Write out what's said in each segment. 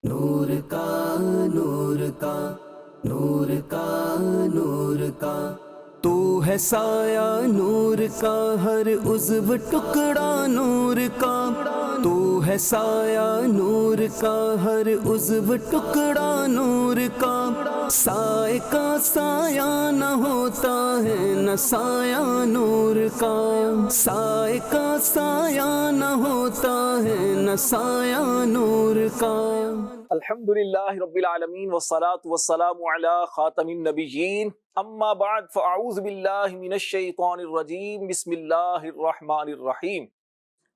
نور کا نور کا نور کا نور کا تو ہے سایہ نور کا، ہر عضو ٹکڑا نور کا تو ہے سایہ نور کا، ہر عضو ٹکڑا نور کا، سائے کا سایہ نہ ہوتا ہے نہ سایہ نور کا، سائے کا سایہ نہ ہوتا ہے نہ سایہ نور کا۔ الحمدللہ رب العالمین والصلاة والسلام علی خاتم النبیین، اما بعد فاعوذ باللہ من الشیطان الرجیم، بسم اللہ الرحمن الرحیم۔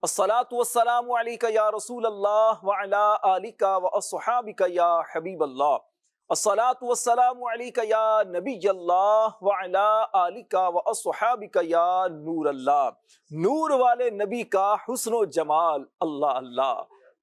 الصلاة والسلام علیک یا رسول اللہ وعلی آلک واصحابک یا حبیب اللہ، الصلاة والسلام علیک یا نبی اللہ وعلی آلک واصحابک یا نور اللہ۔ نور والے نبی کا حسن و جمال، اللہ اللہ،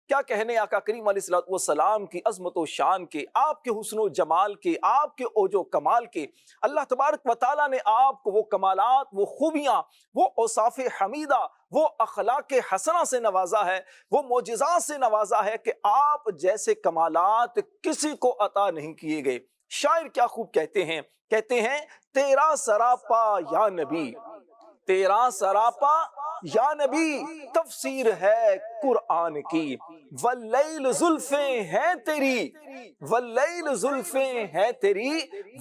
کیا کہنے آقا کریم علیہ الصلوۃ والسلام کی عظمت و شان کے، آپ کے حسن و جمال کے، آپ کے اوج و کمال کے۔ اللہ تبارک و تعالیٰ نے آپ کو وہ کمالات، وہ خوبیاں، وہ اوصاف حمیدہ، وہ اخلاق حسنہ سے نوازا ہے، وہ معجزات سے نوازا ہے کہ آپ جیسے کمالات کسی کو عطا نہیں کیے گئے۔ شاعر کیا خوب کہتے ہیں تیرا سراپا یا نبی، تیرا سراپا یا نبی تفسیر ہے قرآن کی، واللیل زلفیں ہیں تیری، واللیل زلفیں ہیں تیری،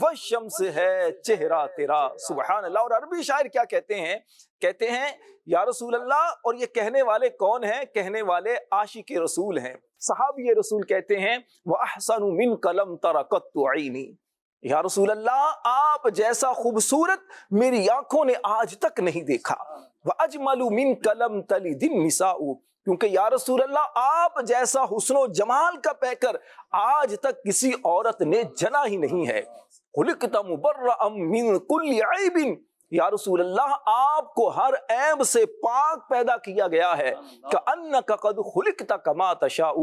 والشمس ہے چہرہ تیرا۔ سبحان اللہ۔ اور عربی شاعر کیا کہتے ہیں یا رسول اللہ، اور یہ کہنے والے کون ہیں؟ کہنے والے عاشق رسول ہیں، صحابی رسول کہتے ہیں وَأَحْسَنُ مِنْكَ لَمْ تَرَ قَطُّ عَيْنِي، یا رسول اللہ آپ جیسا خوبصورت میری آنکھوں نے آج تک نہیں دیکھا۔ وَأَجْمَلُ مِنْكَ لَمْ تَلِدِ النِّسَاءُ، کیونکہ یا رسول اللہ آپ جیسا حسن و جمال کا پیکر آج تک کسی عورت نے جنا ہی نہیں ہے۔ خُلِقْتَ مُبَرَّأً مِنْ كُلِّ عَيْبٍ، یا رسول اللہ آپ کو ہر عیب سے پاک پیدا کیا گیا ہے۔ کأنک قد خلقت کما تشاء،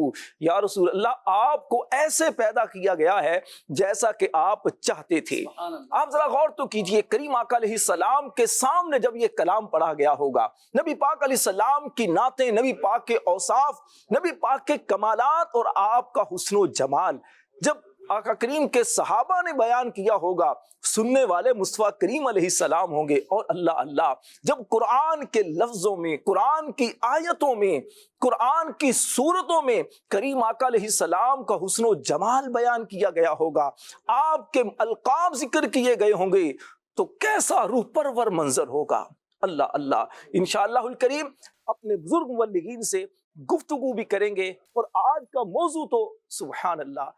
یا رسول اللہ آپ کو ایسے پیدا کیا گیا ہے جیسا کہ آپ چاہتے تھے۔ آپ ذرا غور تو کیجئے، کریم آقا علیہ السلام کے سامنے جب یہ کلام پڑھا گیا ہوگا، نبی پاک علیہ السلام کی نعتیں، نبی پاک کے اوصاف، نبی پاک کے کمالات اور آپ کا حسن و جمال جب آقا کریم کے صحابہ نے بیان کیا ہوگا، سننے والے مصطفیٰ کریم علیہ السلام ہوں گے۔ اور اللہ اللہ، جب قرآن کے لفظوں میں، قرآن کی آیتوں میں، قرآن کی صورتوں میں کریم آقا علیہ السلام کا حسن و جمال بیان کیا گیا ہوگا، آپ کے القاب ذکر کیے گئے ہوں گے، تو کیسا روح پرور منظر ہوگا۔ اللہ اللہ۔ انشاءاللہ الکریم اپنے بزرگ مبلغین سے گفتگو بھی کریں گے، اور آج کا موضوع تو سبحان اللہ،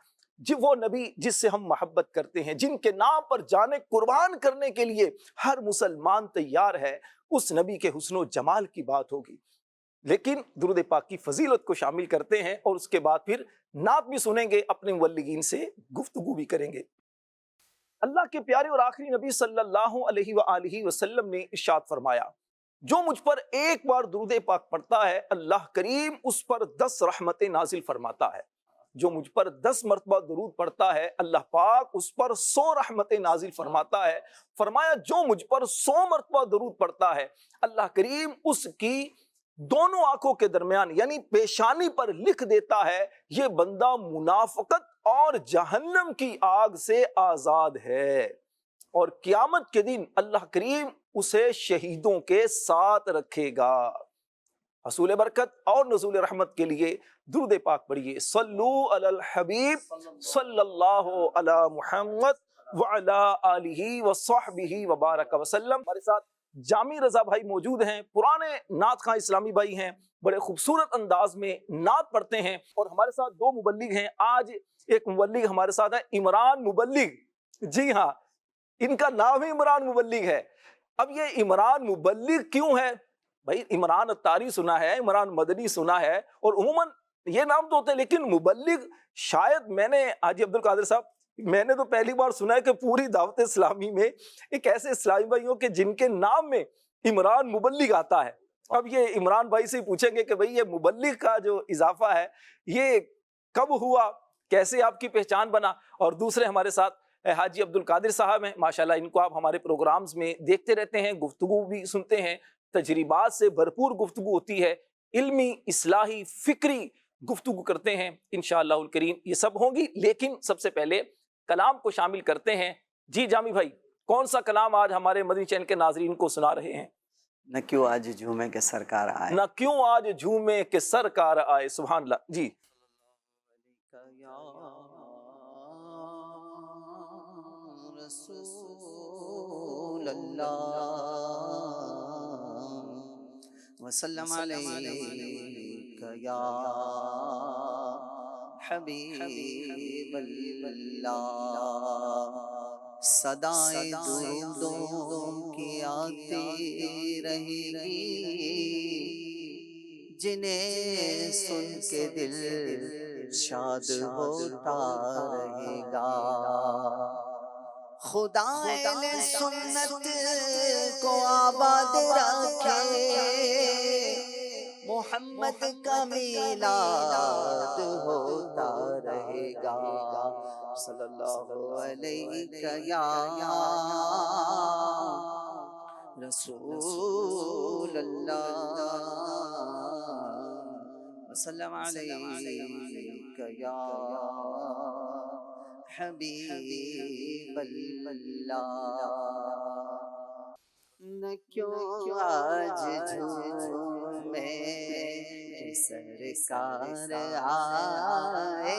وہ نبی جس سے ہم محبت کرتے ہیں، جن کے نام پر جانیں قربان کرنے کے لیے ہر مسلمان تیار ہے، اس نبی کے حسن و جمال کی بات ہوگی۔ لیکن درود پاک کی فضیلت کو شامل کرتے ہیں، اور اس کے بعد پھر نعت بھی سنیں گے، اپنے مبلغین سے گفتگو بھی کریں گے۔ اللہ کے پیارے اور آخری نبی صلی اللہ علیہ وآلہ وسلم نے ارشاد فرمایا، جو مجھ پر ایک بار درود پاک پڑھتا ہے، اللہ کریم اس پر 10 رحمتیں نازل فرماتا ہے۔ جو مجھ پر 10 مرتبہ درود پڑھتا ہے، اللہ پاک اس پر 100 رحمتیں نازل فرماتا ہے۔ فرمایا جو مجھ پر 100 مرتبہ درود پڑھتا ہے، اللہ کریم اس کی دونوں آنکھوں کے درمیان یعنی پیشانی پر لکھ دیتا ہے، یہ بندہ منافقت اور جہنم کی آگ سے آزاد ہے، اور قیامت کے دن اللہ کریم اسے شہیدوں کے ساتھ رکھے گا۔ حصول برکت اور نزول رحمت کے لیے درود پاک پڑھیے۔ صلو علی الحبیب صلی اللہ علی محمد وعلی آلہ وصحبہ وبارک وسلم۔ ہمارے ساتھ جامی رضا بھائی موجود ہیں، پرانے نعت خواں اسلامی بھائی ہیں، بڑے خوبصورت انداز میں نعت پڑھتے ہیں، اور ہمارے ساتھ 2 مبلغ ہیں۔ آج ایک مبلغ ہمارے ساتھ ہے، عمران مبلغ۔ جی ہاں، ان کا نام ہی عمران مبلغ ہے۔ اب یہ عمران مبلغ کیوں ہے؟ بھائی عمران اتاری سنا ہے، عمران مدنی سنا ہے، اور عموماً یہ نام تو ہوتے ہیں، لیکن مبلغ شاید میں نے حاجی عبدالقادر صاحب، میں نے تو پہلی بار سنا ہے کہ پوری دعوت اسلامی میں ایک ایسے اسلامی بھائی ہوں کہ جن کے نام میں عمران مبلغ آتا ہے۔ اب یہ عمران بھائی سے پوچھیں گے کہ بھئی یہ مبلغ کا جو اضافہ ہے یہ کب ہوا، کیسے آپ کی پہچان بنا؟ اور دوسرے ہمارے ساتھ حاجی عبدالقادر صاحب ہیں، ماشاءاللہ ان کو آپ ہمارے پروگرامز میں دیکھتے رہتے ہیں، گفتگو بھی سنتے ہیں، تجربات سے بھرپور گفتگو ہوتی ہے، علمی، اصلاحی، فکری گفتگو کرتے ہیں انشاءاللہ الکریم، یہ سب ہوں گی، لیکن سب سے پہلے کلام کو شامل کرتے ہیں۔ جی جامی بھائی، کون سا کلام آج ہمارے مدنی چینل کے ناظرین کو سنا رہے ہیں؟ نہ کیوں آج جھومے کے سرکار آئے، نہ کیوں آج جھومے کہ سرکار آئے، سبحان اللہ۔ جی یا رسول اللہ وسلم علیک یا حبیب اللہ، صدائے درودوں کی آتی رہے گی، جنہیں سن کے دل شاد ہوتا رہے گا۔ خدا اہل سنت کو آباد رکھے، محمد کا میلاد ہوتا رہے گا، صلی اللہ علیہ یا رسول اللہ وسلم علیک یا حبیب اللہ۔ نہ کیوں آج جھومے کہ سرکار آئے،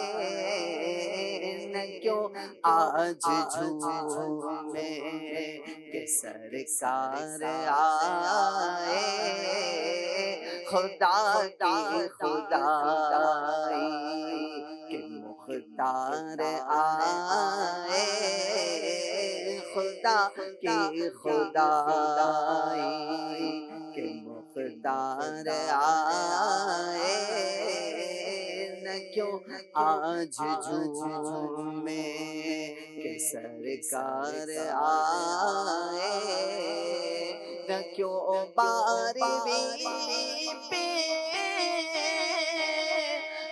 نہ کیوں آج جھومے کہ سرکار آئے، خدا کی خدائی کہ مختار آئے، خدا کی خدائی کہ مختار آئے، نہ کیوں آج جھومے کہ سرکار آئے، نہ کیوں بارہویں پہ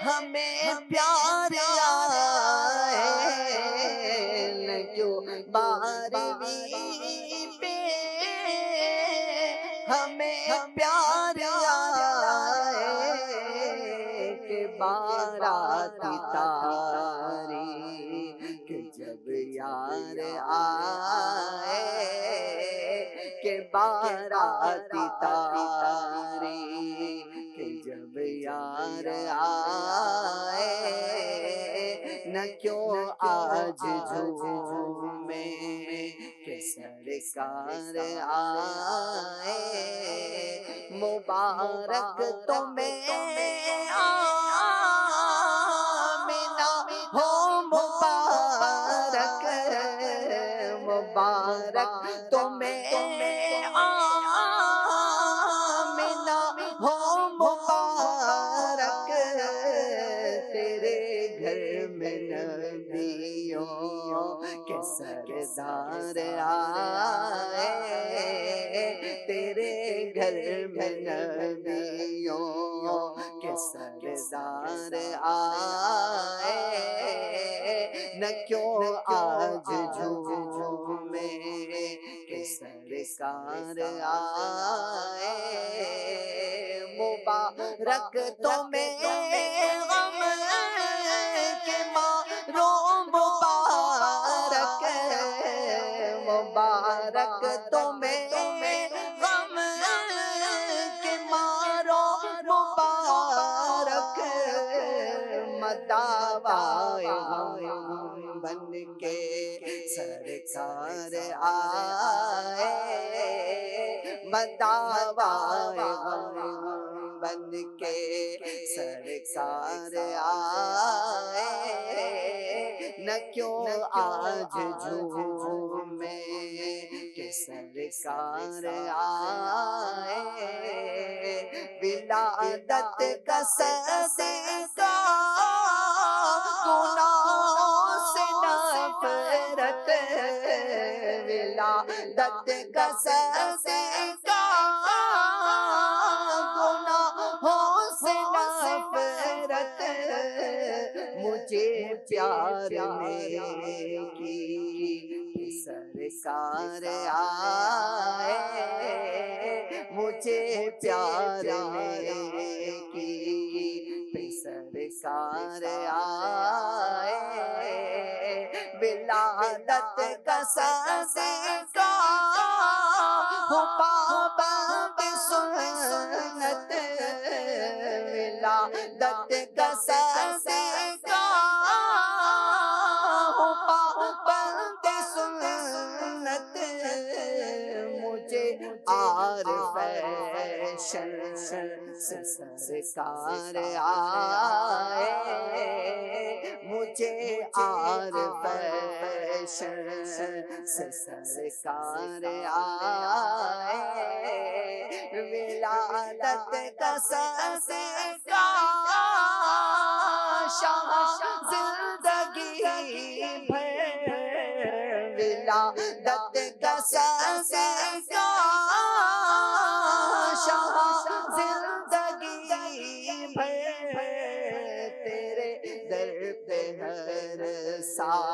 ہمیں پیار آئے، نہ کیوں بارہویں پہ ہمیں پیار آئے، کہ باراتی تاریخ جب یار آئے، کہ باراتی تاریخ جب یار آئے، نہ کیوں آج جھومے کہ سرکار آئے، مبارک تمہیں آمنہ ہو مبارک، مبارک تمہیں آمنہ ہو مبارک، تیرے گھر میں نبیوں کے سردار آئے، تیرے گھر میں نبیوں کے سردار آئے، نہ کیوں آج جھومے کہ سرکار آئے، مبارک تمہیں غم کے مارو مبارک، مبارک تمہیں غم کے مارو مبارک، مداوائے غم بن کے سرکار آئے، مداوائے غم بن کے سرکار آئے، نہ کیوں آج جھومے کہ سرکار آئے، ولادت کا صدقہ گناہوں سے نفرت، ولادت کا صدقہ گناہوں سے نفرت، مجھے پیار نے کی سرکار آئے، مجھے پیار نے کی سرکار آئے ولادت کا صدقہ ہو پابند سنت ولادت کا صدقہ ہو پابند سنت مجھے عارف سے سرکار آئے مجھے عارف سے سرکار آئے ولادت کا صدقہ شاہ زندگی بھر ولادت کا صدقہ شاہ زندگی بھر تیرے در پہ ہر سال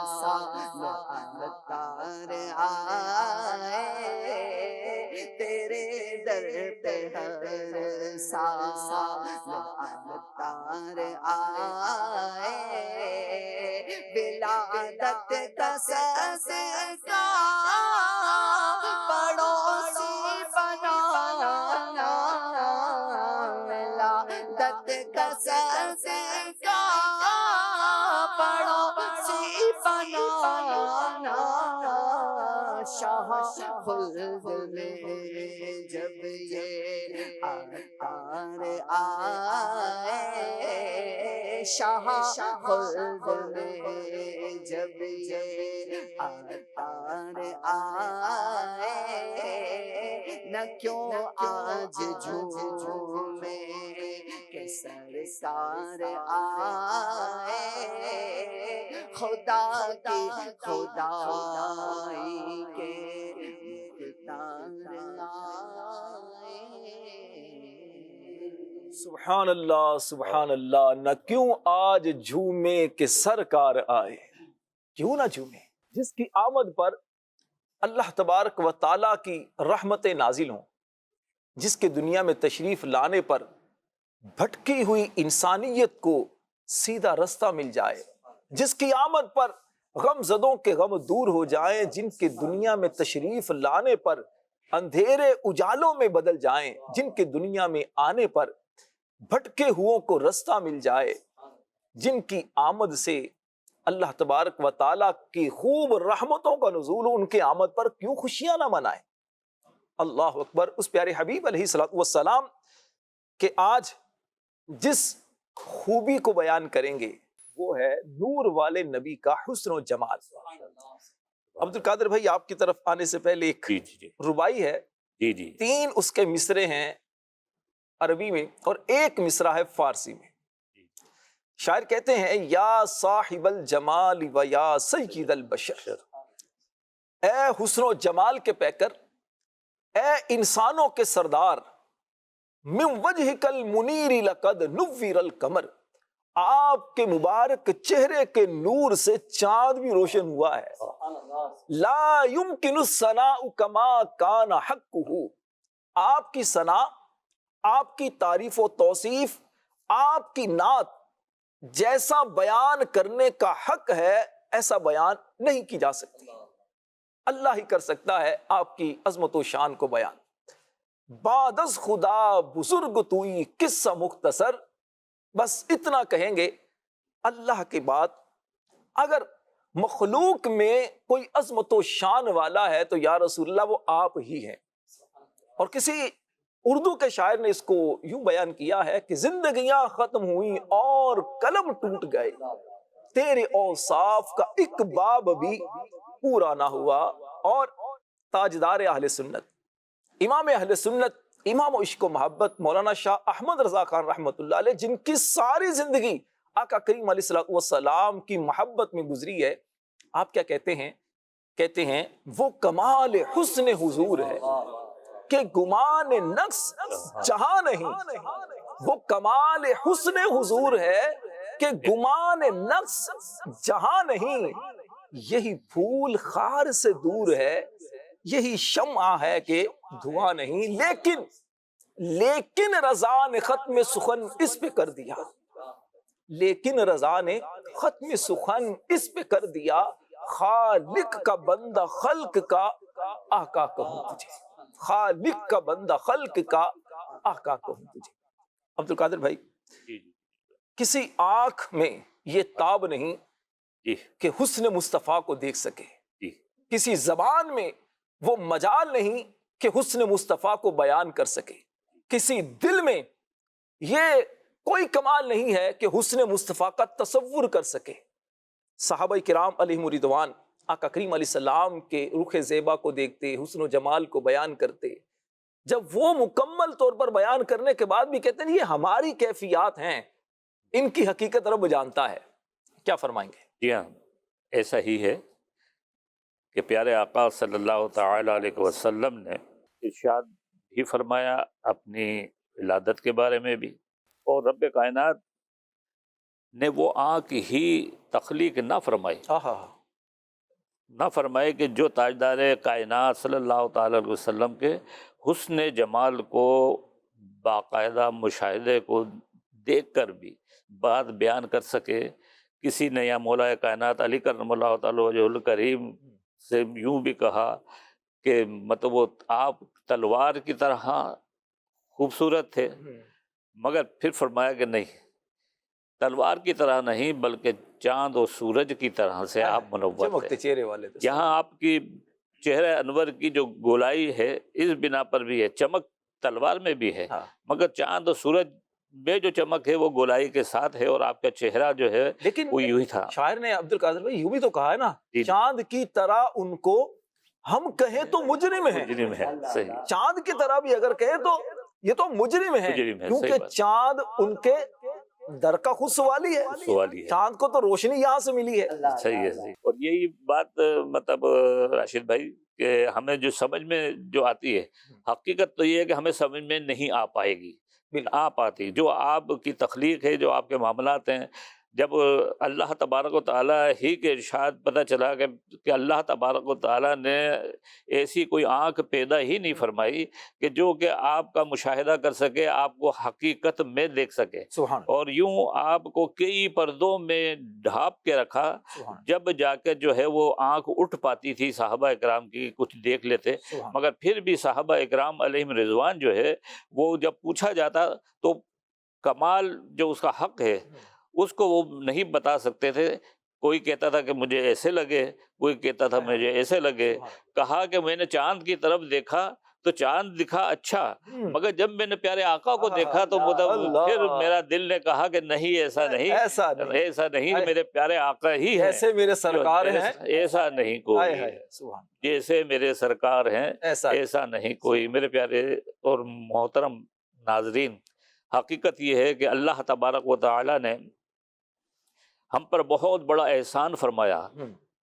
الطار آئے تیرے در پہ ہر سال الطار آئے ولادت کا صدقہ پڑوسی بنانا ولادت کا صدقہ پڑوسی بنانا شاہ خلد میں جب یہ عطار آئے شاہ خلد میں جب یہ عطار آئے نہ کیوں آج جھومے کہ سرکار آئے خدا کی خدائی کے مختار آئے سبحان اللہ سبحان اللہ، نہ کیوں آج جھومے کہ سرکار آئے، کیوں نہ جھومے جس کی آمد پر اللہ تبارک و تعالیٰ کی رحمتیں نازل ہوں، جس کے دنیا میں تشریف لانے پر بھٹکی ہوئی انسانیت کو سیدھا رستہ مل جائے، جس کی آمد پر غم زدوں کے غم دور ہو جائیں، جن کے دنیا میں تشریف لانے پر اندھیرے اجالوں میں بدل جائیں، جن کے دنیا میں آنے پر بھٹکے ہوں کو رستہ مل جائے، جن کی آمد سے اللہ تبارک و تعالیٰ کی خوب رحمتوں کا نزول ہو، ان کے آمد پر کیوں خوشیاں نہ منائیں۔ اللہ اکبر۔ اس پیارے حبیب علیہ الصلوۃ والسلام کہ آج جس خوبی کو بیان کریں گے وہ ہے نور والے نبی کا حسن و جمال۔ عبد القادر بھائی آپ کی طرف آنے سے پہلے ایک ربائی ہے، 3 اس کے مصرے ہیں عربی میں اور 1 مصرع ہے فارسی میں۔ شاعر کہتے ہیں یا صاحب الجمال و یا سید البشر، اے حسن و جمال کے پیکر، اے انسانوں کے سردار، من وجہک المنیر لقد نور القمر، آپ کے مبارک چہرے کے نور سے چاند بھی روشن ہوا ہے۔ لا يمکن الثناء کما کان حقہ، آپ کی ثنا، آپ کی تعریف و توصیف، آپ کی نعت جیسا بیان کرنے کا حق ہے ایسا بیان نہیں کی جا سکتی، اللہ ہی کر سکتا ہے آپ کی عظمت و شان کو بیان۔ بعد از خدا بزرگ توئی قصہ مختصر، بس اتنا کہیں گے اللہ کے بعد اگر مخلوق میں کوئی عظمت و شان والا ہے تو یا رسول اللہ وہ آپ ہی ہیں۔ اور کسی اردو کے شاعر نے اس کو یوں بیان کیا ہے کہ زندگیاں ختم ہوئیں اور قلم ٹوٹ گئے، تیرے اوصاف کا ایک باب بھی پورا نہ ہوا۔ اور تاجدار اہل سنت، امام اہل سنت، امام عشق و محبت مولانا شاہ احمد رضا خان رحمۃ اللہ علیہ، جن کی ساری زندگی آقا کریم علیہ الصلوۃ والسلام کی محبت میں گزری ہے، آپ کیا کہتے ہیں؟ کہتے ہیں وہ کمال حسن حضور ہے کہ گمان نقص جہاں نہیں، وہ کمال حسن حضور ہے کہ گمان نقص جہاں نہیں، یہی پھول خار سے دور ہے، یہی شمع ہے کہ دھواں نہیں، لیکن رضا نے ختم سخن اس پہ کر دیا، لیکن رضا نے ختم سخن اس پہ کر دیا، خالق کا بندہ خلق کا آقا کہوں تجھے، خالق کا بندہ خلق کا آقا کہوں تجھے۔ عبد القادر بھائی، کسی آنکھ میں یہ تاب نہیں کہ حسن مصطفیٰ کو دیکھ سکے، کسی زبان میں وہ مجال نہیں کہ حسن مصطفیٰ کو بیان کر سکے، کسی دل میں یہ کوئی کمال نہیں ہے کہ حسن مصطفیٰ کا تصور کر سکے۔ صحابہ کرام علیہم رضوان آقا کریم علیہ السلام کے رخ زیبا کو دیکھتے، حسن و جمال کو بیان کرتے، جب وہ مکمل طور پر بیان کرنے کے بعد بھی کہتے ہیں یہ ہماری کیفیات ہیں، ان کی حقیقت رب جانتا ہے، کیا فرمائیں گے؟ جی ہاں، ایسا ہی ہے کہ پیارے آقا صلی اللہ تعالی علیہ وسلم نے ارشاد بھی فرمایا اپنی ولادت کے بارے میں بھی، اور رب کائنات نے وہ آنکھ ہی تخلیق نہ فرمائی، نہ فرمائے کہ جو تاجدار کائنات صلی اللہ تعالی علیہ وسلم کے حسن جمال کو باقاعدہ مشاہدے کو دیکھ کر بھی بات بیان کر سکے۔ کسی نے یا مولا کائنات علی کرم اللہ تعالی وجہ الکریم سے یوں بھی کہا کہ مطلب وہ آپ تلوار کی طرح خوبصورت تھے، مگر پھر فرمایا کہ نہیں، تلوار کی طرح نہیں بلکہ چاند و سورج کی طرح سے آپ منور چمکتے تھے۔ چہرے والے تھے۔ یہاں آپ کی چہرہ انور کی جو گولائی ہے اس بنا پر بھی ہے، چمک تلوار میں بھی ہے، مگر چاند و سورج میں جو چمک ہے وہ گولائی کے ساتھ ہے، اور آپ کا چہرہ جو ہے لیکن وہ یوں ہی تھا۔ شاعر نے عبد القادر بھائی یوں بھی تو کہا ہے نا، جی۔ چاند کی طرح ان کو ہم کہیں تو مجرم ہیں، مجرم ہے، صحیح، چاند کی طرح بھی اگر کہیں تو یہ تو مجرم ہے، مجرم ہے، صحیح کیونکہ بات۔ چاند ان کے در کا خود سوالی ہے، سوالی ہے، چاند کو تو روشنی یہاں سے ملی ہے۔ صحیح ہے، صحیح۔ اور یہی بات مطلب راشد بھائی کہ ہمیں جو سمجھ میں جو آتی ہے، حقیقت تو یہ ہے کہ ہمیں سمجھ میں نہیں آ پائے گی، آ پاتی جو آپ کی تخلیق ہے، جو آپ کے معاملات ہیں۔ جب اللہ تبارک و تعالیٰ ہی کے ارشاد پتہ چلا کہ اللہ تبارک و تعالیٰ نے ایسی کوئی آنکھ پیدا ہی نہیں فرمائی کہ جو کہ آپ کا مشاہدہ کر سکے، آپ کو حقیقت میں دیکھ سکے، سبحان اور یوں آپ کو کئی پردوں میں ڈھانپ کے رکھا، سبحان جب جا کے جو ہے وہ آنکھ اٹھ پاتی تھی صحابہ اکرام کی، کچھ دیکھ لیتے، سبحان مگر پھر بھی صحابہ اکرام علیہم رضوان جو ہے وہ جب پوچھا جاتا تو کمال جو اس کا حق ہے اس کو وہ نہیں بتا سکتے تھے۔ کوئی کہتا تھا کہ مجھے ایسے لگے، کوئی کہتا تھا مجھے ایسے لگے، کہا کہ میں نے چاند کی طرف دیکھا تو چاند دکھا اچھا، مگر جب میں نے پیارے آقا کو دیکھا تو مطلب پھر میرا دل نے کہا کہ نہیں، ایسا نہیں، ایسا نہیں، میرے پیارے آقا ہی ہیں، ایسے میرے سرکار ہیں، ایسا نہیں کوئی، جیسے میرے سرکار ہیں ایسا نہیں کوئی۔ میرے پیارے اور محترم ناظرین، حقیقت یہ ہے کہ اللہ تبارک و تعالی نے ہم پر بہت بڑا احسان فرمایا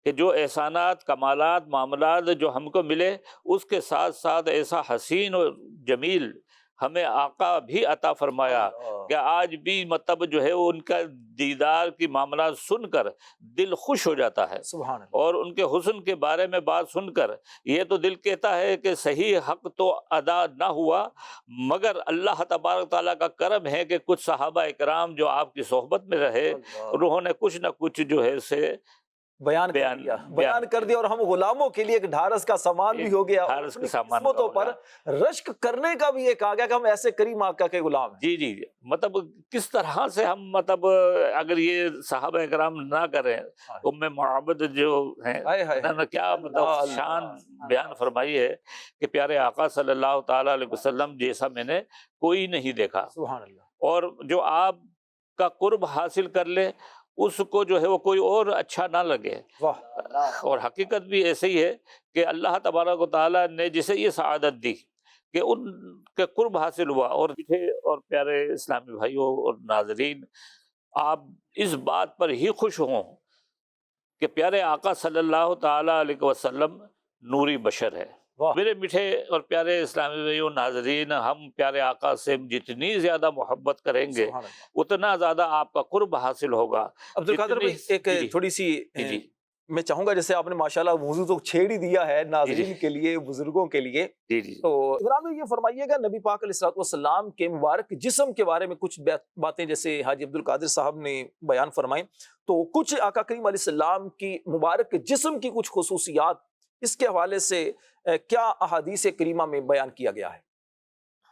کہ جو احسانات، کمالات، معاملات جو ہم کو ملے، اس کے ساتھ ساتھ ایسا حسین اور جمیل ہمیں آقا بھی عطا فرمایا کہ آج بھی مطلب جو ہے وہ ان کا دیدار کی معاملات سن کر دل خوش ہو جاتا ہے، سبحان اللہ، اور ان کے حسن کے بارے میں بات سن کر یہ تو دل کہتا ہے کہ صحیح حق تو ادا نہ ہوا، مگر اللہ تبارک تعالیٰ کا کرم ہے کہ کچھ صحابہ اکرام جو آپ کی صحبت میں رہے، انہوں نے کچھ نہ کچھ جو ہے اسے بیان کر دیا، اور ہم غلاموں کے لیے ایک ڈھارس کا سامان بھی ہو گیا، ڈھارس کے سامان قسمتوں پر رشک کرنے کا بھی ایک آ گیا کہ ہم ایسے کریم آقا کے غلام ہیں۔ جی، مطلب کس طرح سے ہم مطلب اگر یہ صحابہ کرام نہ کریں، ام معبد جو ہیں انہوں نے کیا مطلب شان بیان فرمائی ہے کہ پیارے آقا صلی اللہ تعالی علیہ وسلم جیسا میں نے کوئی نہیں دیکھا، سبحان اللہ، اور جو آپ کا قرب حاصل کر لے اس کو جو ہے وہ کوئی اور اچھا نہ لگے۔ اور حقیقت بھی ایسے ہی ہے کہ اللہ تبارک و تعالیٰ نے جسے یہ سعادت دی کہ ان کے قرب حاصل ہوا۔ اور اور پیارے اسلامی بھائیوں اور ناظرین، آپ اس بات پر ہی خوش ہوں کہ پیارے آقا صلی اللہ تعالیٰ علیہ وسلم نوری بشر ہے۔ میرے میٹھے اور پیارے اسلامی بھائیوں ناظرین، ہم پیارے آقا سے جتنی زیادہ محبت کریں گے اتنا زیادہ آپ کا قرب حاصل ہوگا۔ عبد القادر بھائی ایک تھوڑی سی میں چاہوں گا جیسے آپ نے ماشاءاللہ موضوع تو چھیڑ ہی دیا ہے ناظرین کے لیے، بزرگوں کے لیے، جی جی تو عمران بھائی یہ فرمائیے گا نبی پاک علیہ الصلوۃ والسلام کے مبارک جسم کے بارے میں کچھ باتیں جیسے حاجی عبد القادر صاحب نے بیان فرمائیں، تو کچھ آقا کریم علیہ السلام کی مبارک جسم کی کچھ خصوصیات اس کے حوالے سے کیا احادیث کریمہ میں بیان کیا گیا ہے؟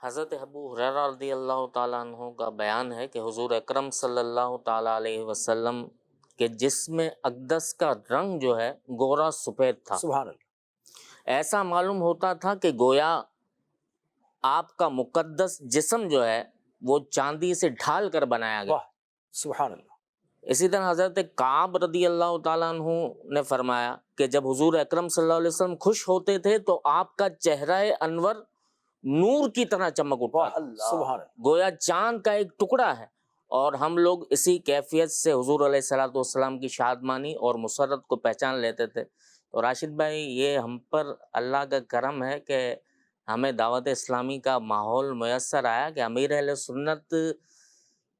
حضرت ابو ہریرہ رضی اللہ تعالیٰ عنہ کا بیان ہے کہ حضور اکرم صلی اللہ تعالیٰ علیہ وسلم کہ جسم اقدس کا رنگ جو ہے گورا سفید تھا، سبحان اللہ، ایسا معلوم ہوتا تھا کہ گویا آپ کا مقدس جسم جو ہے وہ چاندی سے ڈھال کر بنایا گیا۔ واہ سبحان اللہ، اسی طرح حضرت کعب رضی اللہ تعالیٰ عنہ نے فرمایا کہ جب حضور اکرم صلی اللہ علیہ وسلم خوش ہوتے تھے تو آپ کا چہرہ انور نور کی طرح چمک اٹھتا واہ تھا، سبحان اللہ، گویا چاند کا ایک ٹکڑا ہے، اور ہم لوگ اسی کیفیت سے حضور علیہ الصلوۃ والسلام کی شادمانی اور مسرت کو پہچان لیتے تھے۔ تو راشد بھائی یہ ہم پر اللہ کا کرم ہے کہ ہمیں دعوت اسلامی کا ماحول میسر آیا کہ امیر اہل سنت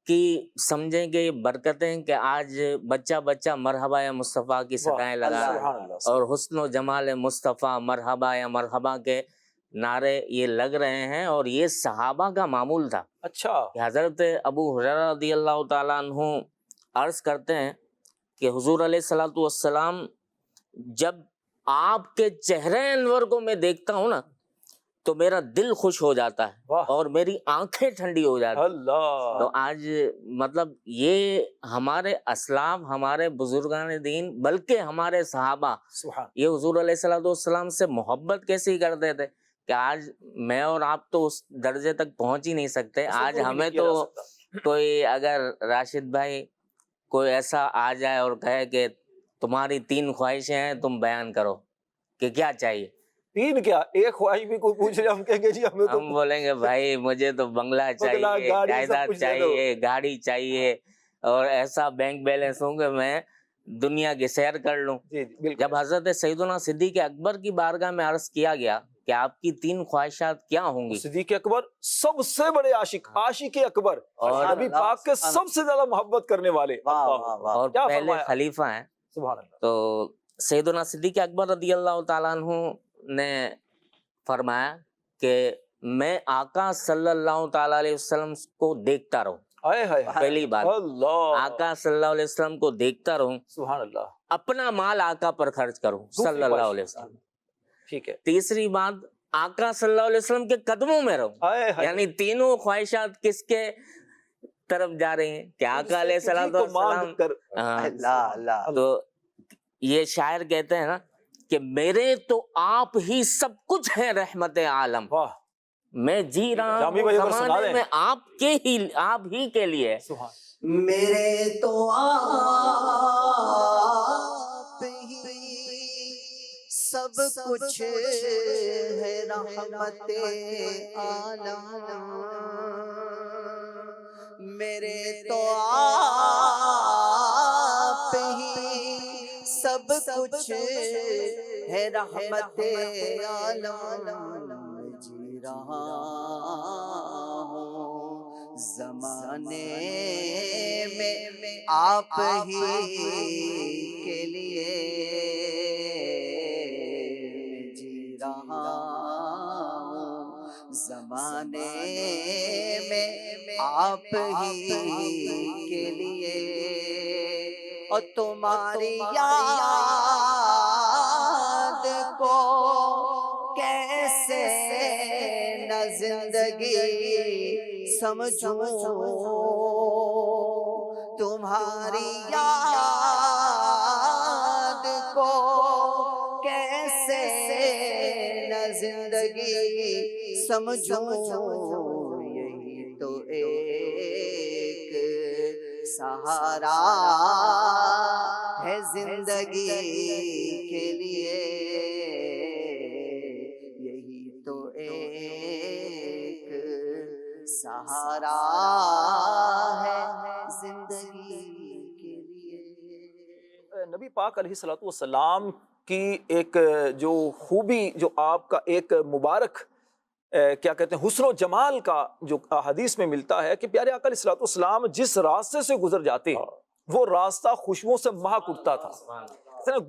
کی سمجھیں کہ یہ برکتیں کہ آج بچہ بچہ مرحبا یا مصطفیٰ کی صدائیں لگا رہا سبحان ہے، اللہ، اور حسن و جمال مصطفیٰ مرحبا یا مرحبا کے نعرے یہ لگ رہے ہیں، اور یہ صحابہ کا معمول تھا اچھا، کہ حضرت ابو ہریرہ رضی اللہ تعالیٰ عنہ عرض کرتے ہیں کہ حضور علیہ الصلوۃ والسلام جب آپ کے چہرے انور کو میں دیکھتا ہوں نا تو میرا دل خوش ہو جاتا ہے واہ اور میری آنکھیں ٹھنڈی ہو جاتی ہیں۔ اللہ، تو آج مطلب یہ ہمارے اسلاف، ہمارے بزرگان دین، بلکہ ہمارے صحابہ سبحان، یہ حضور علیہ الصلوۃ والسلام سے محبت کیسی کرتے تھے کہ آج میں اور آپ تو اس درجے تک پہنچ ہی نہیں سکتے۔ آج تصور بھی ہمیں نہیں کیا جا تو سکتا۔ کوئی اگر راشد بھائی کوئی ایسا آ جائے اور کہے کہ تمہاری 3 خواہشیں ہیں تم بیان کرو کہ کیا چاہیے، 3 کیا، ایک خواہش بھی کوئی پوچھ لے ہم کہیں گے جی ہمیں تو ہم بولیں گے بھائی مجھے تو بنگلہ چاہیے، گاڑی سب جائیداد کچھ دے دو۔ چاہیے، گاڑی چاہیے، اور ایسا بینک بیلنس ہوں کہ میں دنیا کی سیر کر لوں۔ جی جی بالکل، جب حضرت سیدنا صدیق اکبر کی بارگاہ میں عرض کیا گیا کہ آپ کی 3 خواہشات کیا ہوں گی، صدیق اکبر سب سے بڑے عاشق، عاشق اکبر، اور نبی پاک کے سب سے زیادہ محبت کرنے والے، واہ اللہ واہ واہ، اور کیا پہلے فرمایا؟ خلیفہ ہیں۔ سبحان اللہ، تو سیدنا صدیق اکبر رضی اللہ تعالیٰ عنہ نے فرمایا کہ میں آقا صلی اللہ تعالیٰ علیہ وسلم کو دیکھتا رہوں، آئے ہائے ہائے، پہلی بات اللہ، آقا صلی اللہ علیہ وسلم کو دیکھتا رہوں، سبحان اللہ، اپنا مال آقا پر خرچ کروں صلی اللہ علیہ وسلم۔ ٹھیک ہے، تیسری بات آقا صلی اللہ علیہ وسلم کے قدموں میں رہوں، آئے ہائے، یعنی تینوں خواہشات کس کے طرف جا رہی ہیں کہ آقا علیہ السلام کو مانگ کر، اللہ اللہ، تو یہ شاعر کہتے ہیں نا کہ میرے تو آپ ہی سب کچھ ہیں رحمت عالم، واہ میں جی رہا جامی ہوں بھائی اگر سنا زمانے دیں۔ میں آپ ہی کے لیے۔ سبحان، میرے تو آپ ہی سب کچھ ہے رحمت عالم، میرے تو آپ ہی سب کچھ ہے رحمت عالم، جی رہا ہوں زمانے میں آپ ہی کے لیے، میں جی رہا ہوں زمانے میں آپ ہی کے لیے، اور تمہاری یاد کو کیسے نہ زندگی سمجھوں، تمہاری یاد کو کیسے نہ زندگی سمجھوں، یہی تو ایک سہارا ہے زندگی کے لیے، یہی تو ایک سہارا ہے زندگی کے لیے۔ نبی پاک علیہ الصلوۃ والسلام کی ایک جو خوبی، جو آپ کا ایک مبارک کیا کہتے ہیں حسن و جمال کا جو حدیث میں ملتا ہے کہ پیارے آقا علیہ الصلوۃ والسلام جس راستے سے گزر جاتے وہ راستہ خوشبوؤں سے مہک اٹھتا تھا،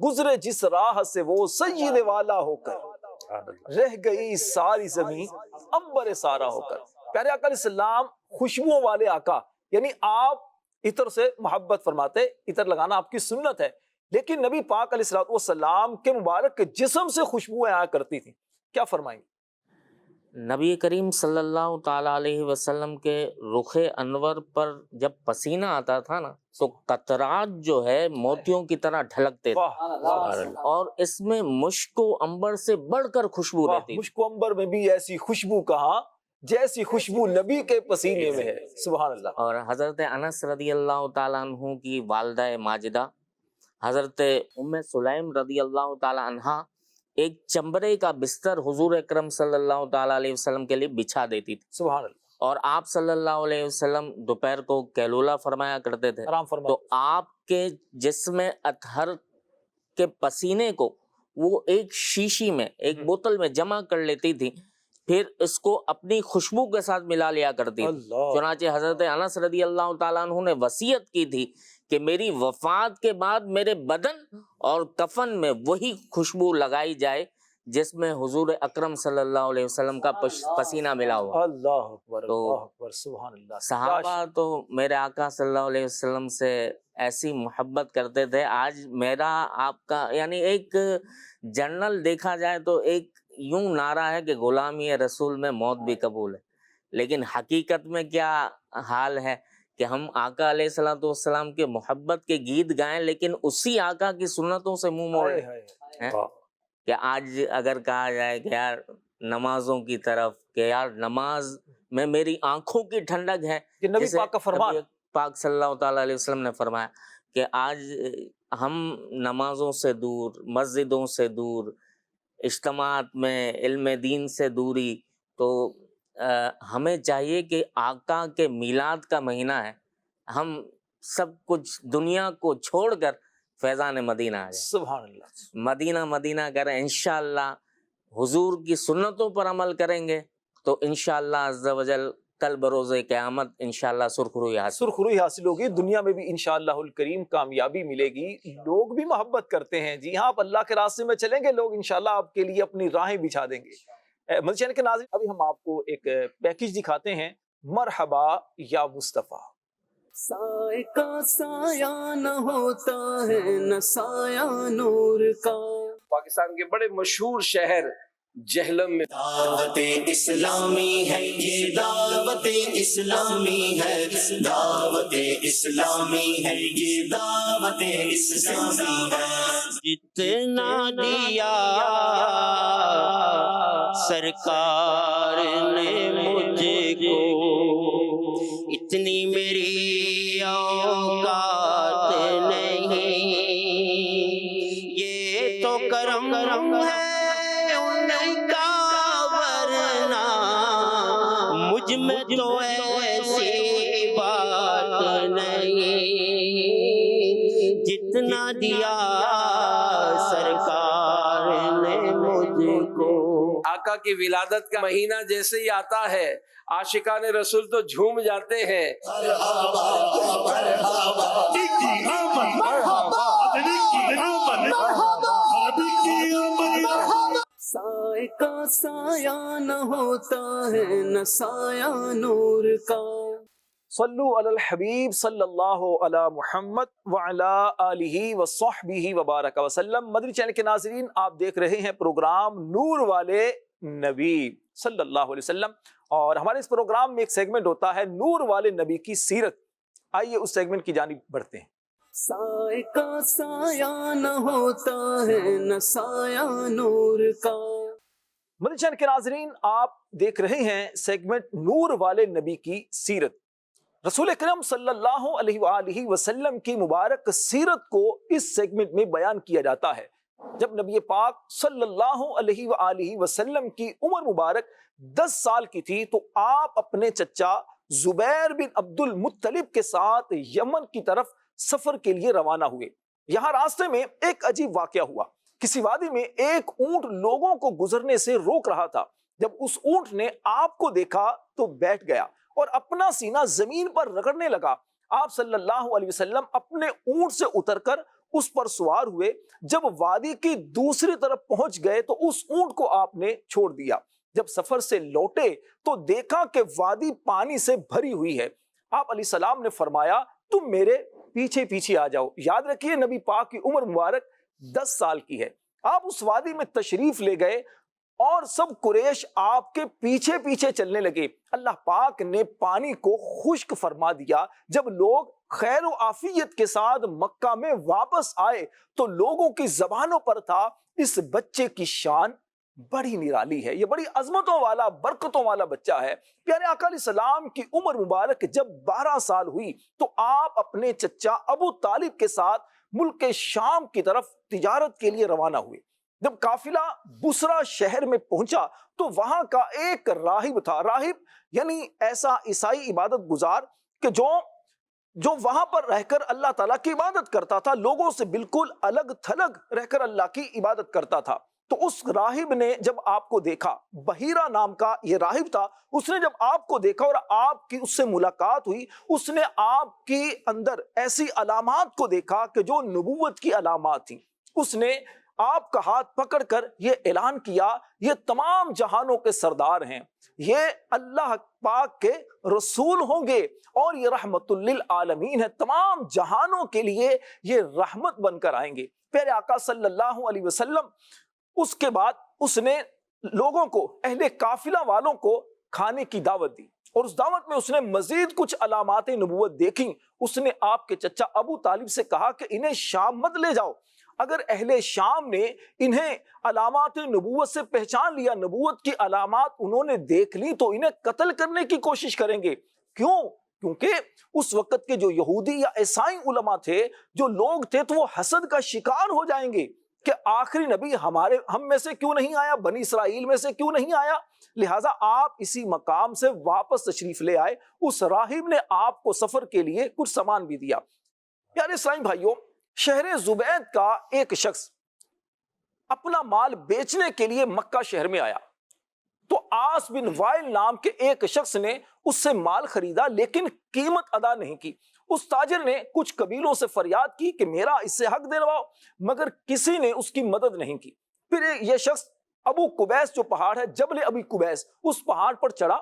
گزرے جس راہ سے وہ سید والا ہو کر، سبحان اللہ۔ رہ گئی ساری زمین عنبر سارا ہو کر۔ پیارے آقا علیہ السلام خوشبوؤں والے آقا، یعنی آپ عطر سے محبت فرماتے، عطر لگانا آپ کی سنت ہے، لیکن نبی پاک علیہ السلام کے مبارک جسم سے خوشبوئیں آیا کرتی تھیں، کیا فرمائیں گے؟ نبی کریم صلی اللہ تعالیٰ علیہ وسلم کے رخ انور پر جب پسینہ آتا تھا نا تو قطرات جو ہے موتیوں کی طرح ڈھلکتے تھے، واہ واہ اور اس میں مشک و عنبر سے بڑھ کر خوشبو واہ، رہتی تھی۔ مشک و عنبر میں بھی ایسی خوشبو کہاں جیسی خوشبو نبی کے پسینے میں ہے، سبحان اللہ۔ اور حضرت انس رضی اللہ تعالیٰ عنہ کی والدہ ماجدہ حضرت ام سلیم رضی اللہ تعالیٰ عنہا ایک چمبرے کا بستر حضور اکرم صلی اللہ تعالیٰ علیہ وسلم کے لیے بچھا دیتی تھی، سبحان اللہ، اور آپ صلی اللہ علیہ وسلم دوپہر کو کیلولہ فرمایا کرتے تھے، آرام فرما۔ تو آپ کے جسم اطہر کے پسینے کو وہ ایک شیشی میں، ایک بوتل میں جمع کر لیتی تھی، پھر اس کو اپنی خوشبو کے ساتھ ملا لیا کرتی تھی۔ اللہ، چنانچہ حضرت انس رضی اللہ تعالیٰ عنہ نے وصیت کی تھی کہ میری وفات کے بعد میرے بدن اور کفن میں وہی خوشبو لگائی جائے جس میں حضور اکرم صلی اللہ علیہ وسلم کا پسینہ ملا ہوا۔ اللہ اکبر، تو اللہ اکبر، سبحان اللہ۔ صحابہ تو میرے آقا صلی اللہ علیہ وسلم سے ایسی محبت کرتے تھے۔ آج میرا آپ کا یعنی ایک جنرل دیکھا جائے تو ایک یوں نعرہ ہے کہ غلامی رسول میں موت بھی قبول ہے، لیکن حقیقت میں کیا حال ہے کہ ہم آقا علیہ الصلوۃ والسلام کے محبت کے گیت گائیں لیکن اسی آقا کی سنتوں سے منہ موڑیں۔ ہیں؟ کہ آج اگر کہا جائے کہ یار نمازوں کی طرف، کہ یار نماز میں میری آنکھوں کی ٹھنڈک ہے، یہ نبی جیسے پاک کا فرمان، نبی پاک صلی اللہ تعالیٰ علیہ وسلم نے فرمایا کہ آج ہم نمازوں سے دور، مسجدوں سے دور، اجتماعات میں علم دین سے دوری، تو ہمیں چاہیے کہ آقا کے میلاد کا مہینہ ہے، ہم سب کچھ دنیا کو چھوڑ کر فیضان مدینہ آ جائیں، سبحان اللہ۔ مدینہ مدینہ کریں، انشاءاللہ حضور کی سنتوں پر عمل کریں گے تو انشاءاللہ عز و جل کل بروز قیامت انشاءاللہ سرخروئی حاصل۔ سرخروئی حاصل ہوگی، دنیا میں بھی انشاءاللہ الکریم کامیابی ملے گی۔ لوگ بھی محبت کرتے ہیں، جی ہاں، آپ اللہ کے راستے میں چلیں گے، لوگ انشاءاللہ آپ کے لیے اپنی راہیں بچھا دیں گے۔ مدنی چینل کے ناظرین، ابھی ہم آپ کو ایک پیکج دکھاتے ہیں، مرحبا یا مصطفیٰ۔ سائے کا سایہ نہ ہوتا ہے نہ سایہ نور کا۔ پاکستان کے بڑے مشہور شہر جہلم میں دعوت اسلامی ہے یہ، دعوت اسلامی ہے، دعوت اسلامی ہے یہ، دعوت اسلامی ہے۔ جتنا دیا سرکار نے مجھ کو، اتنی میری اوقات نہیں، یہ تو کرم ہے ان کا، ورنہ مجھ میں تو ایسی بات نہیں، جتنا دیا سرکار نے مجھ کو۔ آقا کی ولادت کا مہینہ جیسے ہی آتا ہے عاشقان رسول تو جھوم جاتے ہیں۔ سائے کا سایہ نہ ہوتا ہے نہ سایہ نور کا۔ صلو علی الحبیب صلی اللہ علی محمد وعلی آلہ وصحبہ وبارک وسلم۔ مدنی چینل کے ناظرین، آپ دیکھ رہے ہیں پروگرام نور والے نبی صلی اللہ علیہ وسلم، اور ہمارے اس پروگرام میں ایک سیگمنٹ ہوتا ہے نور والے نبی کی سیرت۔ آئیے اس سیگمنٹ کی جانب بڑھتے ہیں۔ سائے کا سایہ نہ ہوتا ہے نہ سایہ نور کا۔ مدنی چینل کے ناظرین، آپ دیکھ رہے ہیں سیگمنٹ نور والے نبی کی سیرت۔ رسول اکرم صلی اللہ علیہ وآلہ وسلم کی مبارک سیرت کو اس سیگمنٹ میں بیان کیا جاتا ہے۔ جب نبی پاک صلی اللہ علیہ وآلہ وسلم کی عمر مبارک 10 سال کی تھی تو آپ اپنے چچا زبیر بن عبد المطلب کے ساتھ یمن کی طرف سفر کے لیے روانہ ہوئے۔ یہاں راستے میں ایک عجیب واقعہ ہوا۔ کسی وادی میں ایک اونٹ لوگوں کو گزرنے سے روک رہا تھا۔ جب اس اونٹ نے آپ کو دیکھا تو بیٹھ گیا اور اپنا سینہ زمین پر رگڑنے لگا۔ آپ صلی اللہ علیہ وسلم اپنے اونٹ سے اتر کر اس پر سوار ہوئے. جب وادی کی دوسری طرف پہنچ گئے تو اس اونٹ کو آپ نے چھوڑ دیا. جب سفر سے لوٹے تو دیکھا کہ وادی پانی سے بھری ہوئی ہے. آپ علیہ السلام نے فرمایا تم میرے پیچھے پیچھے آ جاؤ. یاد رکھیے نبی پاک کی عمر مبارک 10 سال کی ہے. آپ اس وادی میں تشریف لے گئے اور سب قریش آپ کے پیچھے پیچھے چلنے لگے. اللہ پاک نے پانی کو خشک فرما دیا. جب لوگ خیر و عافیت کے ساتھ مکہ میں واپس آئے تو لوگوں کی زبانوں پر تھا اس بچے کی شان بڑی نرالی ہے, یہ بڑی عظمتوں والا برکتوں والا بچہ ہے. پیارے آقا علیہ السلام کی عمر مبارک جب 12 سال ہوئی تو آپ اپنے چچا ابو طالب کے ساتھ ملک شام کی طرف تجارت کے لیے روانہ ہوئے. جب قافلہ بصرہ شہر میں پہنچا تو وہاں کا ایک راہب تھا. راہب یعنی ایسا عیسائی عبادت گزار کہ جو وہاں پر رہ کر اللہ تعالیٰ کی عبادت کرتا تھا, لوگوں سے بالکل الگ تھلگ رہ کر اللہ کی عبادت کرتا تھا. تو اس راہب نے جب آپ کو دیکھا, بحیرہ نام کا یہ راہب تھا, اس نے جب آپ کو دیکھا اور آپ کی اس سے ملاقات ہوئی, اس نے آپ کی اندر ایسی علامات کو دیکھا کہ جو نبوت کی علامات تھیں. اس نے آپ کا ہاتھ پکڑ کر یہ اعلان کیا یہ تمام جہانوں کے سردار ہیں, یہ اللہ پاک کے رسول ہوں گے اور یہ رحمت للعالمین ہے, تمام جہانوں کے لیے یہ رحمت بن کر آئیں گے. پیارے آقا صلی اللہ علیہ وسلم اس کے بعد اس نے لوگوں کو, اہل قافلہ والوں کو کھانے کی دعوت دی اور اس دعوت میں اس نے مزید کچھ علامات نبوت دیکھیں. اس نے آپ کے چچا ابو طالب سے کہا کہ انہیں شام مت لے جاؤ, اگر اہل شام نے انہیں علامات نبوت سے پہچان لیا, نبوت کی علامات انہوں نے دیکھ لی تو انہیں قتل کرنے کی کوشش کریں گے. کیوں؟ کیونکہ اس وقت کے جو یہودی یا عیسائی علماء تھے, جو لوگ تھے, تو وہ حسد کا شکار ہو جائیں گے کہ آخری نبی ہم میں سے کیوں نہیں آیا, بنی اسرائیل میں سے کیوں نہیں آیا. لہٰذا آپ اسی مقام سے واپس تشریف لے آئے. اس راہب نے آپ کو سفر کے لیے کچھ سامان بھی دیا. پیارے اسلامی بھائیوں, شہر زبید کا ایک شخص اپنا مال بیچنے کے لیے مکہ شہر میں آیا تو آس بن وائل نام کے ایک شخص نے اس سے مال خریدا لیکن قیمت ادا نہیں کی. اس تاجر نے کچھ قبیلوں سے فریاد کی کہ میرا اس سے حق دلواؤ, مگر کسی نے اس کی مدد نہیں کی. پھر یہ شخص ابو قبیس جو پہاڑ ہے, جبل ابی قبیس, اس پہاڑ پر چڑھا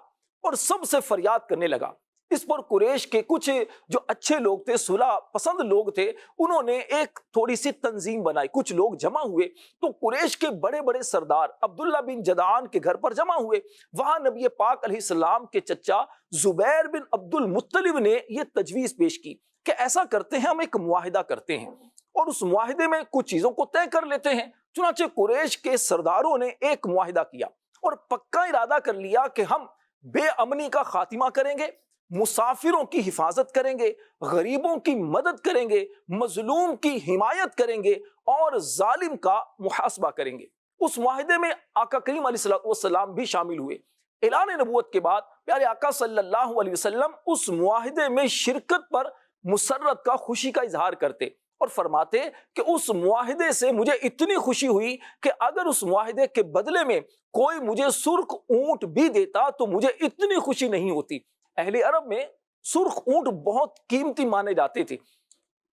اور سب سے فریاد کرنے لگا. اس پر قریش کے کچھ جو اچھے لوگ تھے, صلح پسند لوگ تھے, انہوں نے ایک تھوڑی سی تنظیم بنائی. کچھ لوگ جمع ہوئے تو قریش کے بڑے بڑے سردار عبداللہ بن جدعان کے گھر پر جمع ہوئے. وہاں نبی پاک علیہ السلام کے چچا زبیر بن عبد المطلب نے یہ تجویز پیش کی کہ ایسا کرتے ہیں, ہم ایک معاہدہ کرتے ہیں اور اس معاہدے میں کچھ چیزوں کو طے کر لیتے ہیں. چنانچہ قریش کے سرداروں نے ایک معاہدہ کیا اور پکا ارادہ کر لیا کہ ہم بے امنی کا خاتمہ کریں گے, مسافروں کی حفاظت کریں گے, غریبوں کی مدد کریں گے, مظلوم کی حمایت کریں گے اور ظالم کا محاسبہ کریں گے. اس معاہدے میں آقا کریم علیہ السلام بھی شامل ہوئے. اعلان نبوت کے بعد پیارے آقا صلی اللہ علیہ وسلم اس معاہدے میں شرکت پر مسرت کا, خوشی کا اظہار کرتے اور فرماتے کہ اس معاہدے سے مجھے اتنی خوشی ہوئی کہ اگر اس معاہدے کے بدلے میں کوئی مجھے سرخ اونٹ بھی دیتا تو مجھے اتنی خوشی نہیں ہوتی. اہل عرب میں سرخ اونٹ بہت قیمتی مانے جاتے تھے.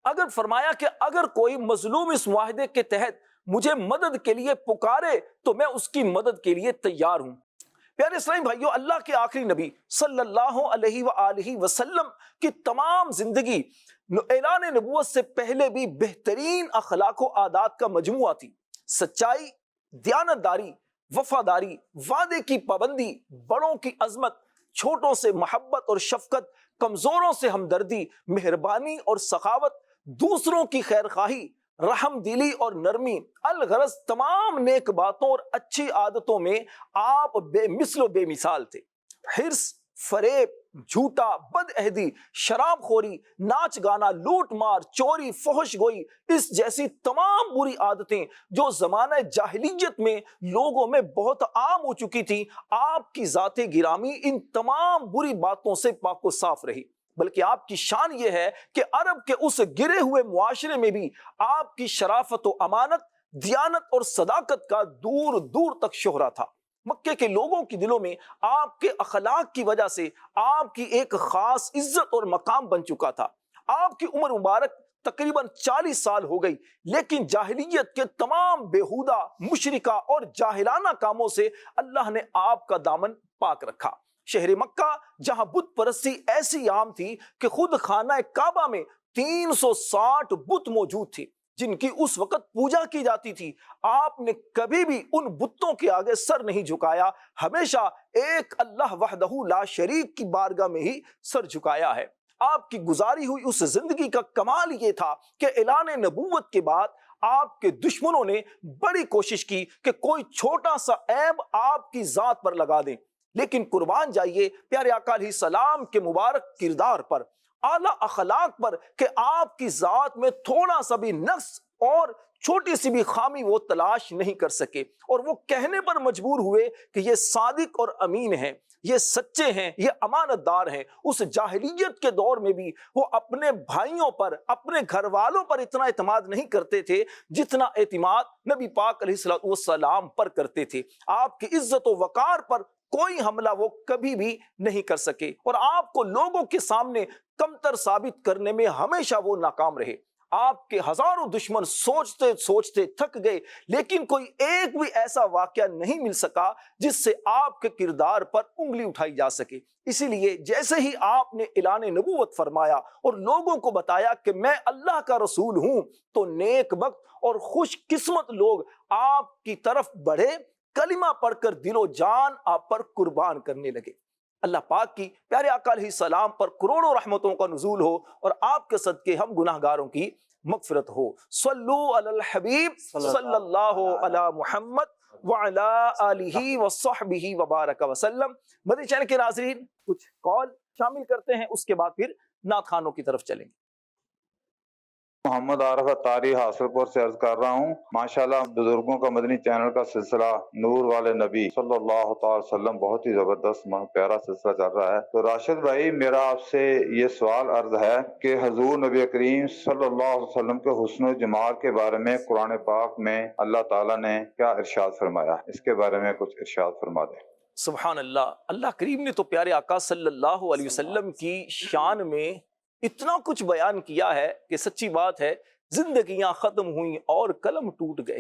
اگر فرمایا کہ اگر کوئی مظلوم اس معاہدے کے تحت مجھے مدد کے لیے پکارے تو میں اس کی مدد کے لیے تیار ہوں. پیارے اسلامی بھائیوں, اللہ کے آخری نبی صلی اللہ علیہ وآلہ وسلم کی تمام زندگی اعلان نبوت سے پہلے بھی بہترین اخلاق و عادات کا مجموعہ تھی. سچائی, دیانتداری, وفاداری, وعدے کی پابندی, بڑوں کی عظمت, چھوٹوں سے محبت اور شفقت, کمزوروں سے ہمدردی, مہربانی اور سخاوت, دوسروں کی خیرخواہی, رحم دلی اور نرمی, الغرض تمام نیک باتوں اور اچھی عادتوں میں آپ بے مثل و بے مثال تھے. حرص, فریب, جھوٹا, بد عہدی, شراب خوری, ناچ گانا, لوٹ مار, چوری, فحش گوئی, اس جیسی تمام بری عادتیں جو زمانہ جاہلیت میں لوگوں میں بہت عام ہو چکی تھی, آپ کی ذات گرامی ان تمام بری باتوں سے پاک و صاف رہی. بلکہ آپ کی شان یہ ہے کہ عرب کے اس گرے ہوئے معاشرے میں بھی آپ کی شرافت و امانت, دیانت اور صداقت کا دور دور تک شہرہ تھا. مکے کے لوگوں کی دلوں میں آپ کے اخلاق کی وجہ سے آپ کی ایک خاص عزت اور مقام بن چکا تھا. آپ کی عمر مبارک تقریباً 40 سال ہو گئی، لیکن جاہلیت کے تمام بیہودہ، مشرکہ اور جاہلانہ کاموں سے اللہ نے آپ کا دامن پاک رکھا۔ شہر مکہ جہاں بت پرستی ایسی عام تھی کہ خود خانہ کعبہ میں 360 بت موجود تھی جن کی اس وقت پوجا کی جاتی تھی، آپ نے کبھی بھی ان بتوں کے آگے سر نہیں جھکایا، ہمیشہ ایک اللہ وحدہ لا شریک کی بارگاہ میں ہی سر جھکایا ہے۔ آپ کی گزاری ہوئی اس زندگی کا کمال یہ تھا کہ اعلان نبوت کے بعد آپ کے دشمنوں نے بڑی کوشش کی کہ کوئی چھوٹا سا عیب آپ کی ذات پر لگا دیں، لیکن قربان جائیے پیارے آقا علیہ السلام کے مبارک کردار پر، اعلیٰ اخلاق پر، کہ آپ کی ذات میں تھوڑا سا بھی نقص اور چھوٹی سی بھی خامی وہ تلاش نہیں کر سکے، اور وہ کہنے پر مجبور ہوئے کہ یہ صادق اور امین ہیں، یہ سچے ہیں، یہ امانت دار ہیں۔ اس جاہلیت کے دور میں بھی وہ اپنے بھائیوں پر، اپنے گھر والوں پر اتنا اعتماد نہیں کرتے تھے جتنا اعتماد نبی پاک علیہ السلام پر کرتے تھے۔ آپ کی عزت و وقار پر کوئی حملہ وہ کبھی بھی نہیں کر سکے، اور آپ کو لوگوں کے سامنے کمتر ثابت کرنے میں ہمیشہ وہ ناکام رہے۔ آپ کے ہزاروں دشمن سوچتے سوچتے تھک گئے، لیکن کوئی ایک بھی ایسا واقعہ نہیں مل سکا جس سے آپ کے کردار پر انگلی اٹھائی جا سکے۔ اسی لیے جیسے ہی آپ نے اعلان نبوت فرمایا اور لوگوں کو بتایا کہ میں اللہ کا رسول ہوں، تو نیک بخت اور خوش قسمت لوگ آپ کی طرف بڑھے، کلمہ پڑھ کر دل و جان آپ پر قربان کرنے لگے۔ اللہ پاک کی پیارے آقا علیہ السلام پر کروڑوں رحمتوں کا نزول ہو، اور آپ کے صدقے ہم گناہ گاروں کی مغفرت ہو۔ صلو علی الحبیب صلی اللہ علی محمد وعلی آلہ وصحبہ وبارک وسلم۔ مدنی چینل کے ناظرین، کچھ کال شامل کرتے ہیں، اس کے بعد پھر نعت خوانوں کی طرف چلیں گے۔ محمد عارف اتاری حاصل پور سے عرض کر رہا ہوں، ماشاءاللہ بزرگوں کا مدنی چینل کا سلسلہ نور والے نبی صلی اللہ تعالی وسلم بہت ہی زبردست پیارا سلسلہ چل رہا ہے۔ تو راشد بھائی، میرا آپ سے یہ سوال عرض ہے کہ حضور نبی کریم صلی اللہ علیہ وسلم کے حسن و جمال کے بارے میں قرآن پاک میں اللہ تعالیٰ نے کیا ارشاد فرمایا، اس کے بارے میں کچھ ارشاد فرما دیں۔ سبحان اللہ، اللہ کریم نے تو پیارے آقا صلی اللہ علیہ وسلم کی شان میں اتنا کچھ بیان کیا ہے کہ سچی بات ہے، زندگیاں ختم ہوئیں اور قلم ٹوٹ گئے،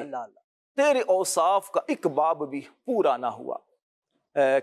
تیرے اوصاف کا ایک باب بھی پورا نہ ہوا۔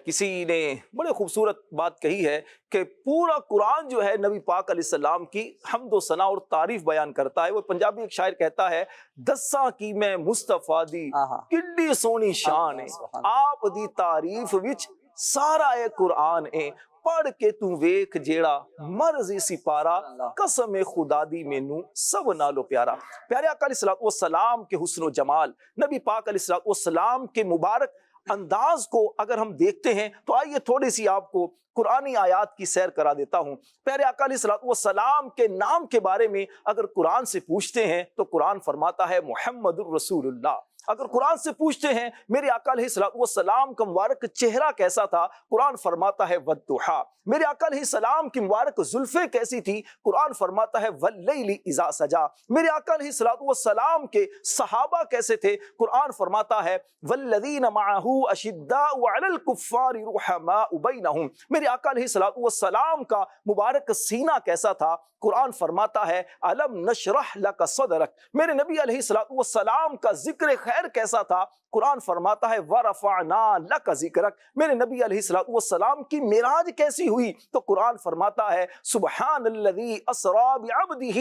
کسی نے بڑے خوبصورت بات کہی ہے کہ پورا قرآن جو ہے نبی پاک علیہ السلام کی حمد و ثنا اور تعریف بیان کرتا ہے۔ وہ پنجابی ایک شاعر کہتا ہے، دساں کی میں مصطفیٰ دی کڈی سونی شان ہے، آپ دی تعریف وچ سارا اے قرآن ہے، پڑھ کے تو ویکھ جیڑا مرضی سپارا، قسم خدا دی مینوں سب نالو پیارا۔ پیارے آقا علیہ السلام کے حسن و جمال، نبی پاک علیہ السلام کے مبارک انداز کو اگر ہم دیکھتے ہیں تو آئیے تھوڑی سی آپ کو قرآنی آیات کی سیر کرا دیتا ہوں۔ پیارے آقا علیہ السلام کے نام کے بارے میں اگر قرآن سے پوچھتے ہیں تو قرآن فرماتا ہے محمد الرسول اللہ۔ اگر قرآن سے پوچھتے ہیں میرے آقا علیہ السلام کا مبارک چہرہ کیسا تھا، قرآن فرماتا ہے والضحیٰ۔ میرے آقا علیہ السلام کی مبارک زلفیں کیسی تھی، قرآن فرماتا ہے واللیل اذا سجا۔ میرے آقا علیہ السلام کے صحابہ کیسے تھے، قرآن فرماتا ہے والذین معہ اشداء علی الکفار رحماء بینہم۔ میرے آقا علیہ السلام کا مبارک سینہ کیسا تھا، قرآن فرماتا ہے علم نشرح لک صدرک۔ میرے نبی علیہ السلام کا ذکر خیر کیسا تھا، قرآن فرماتا ہے ورفعنا لک ذکرک۔ میرے نبی علیہ السلام کی معراج کیسی ہوئی تو قرآن فرماتا ہے سبحان الذی اسری بعبدہ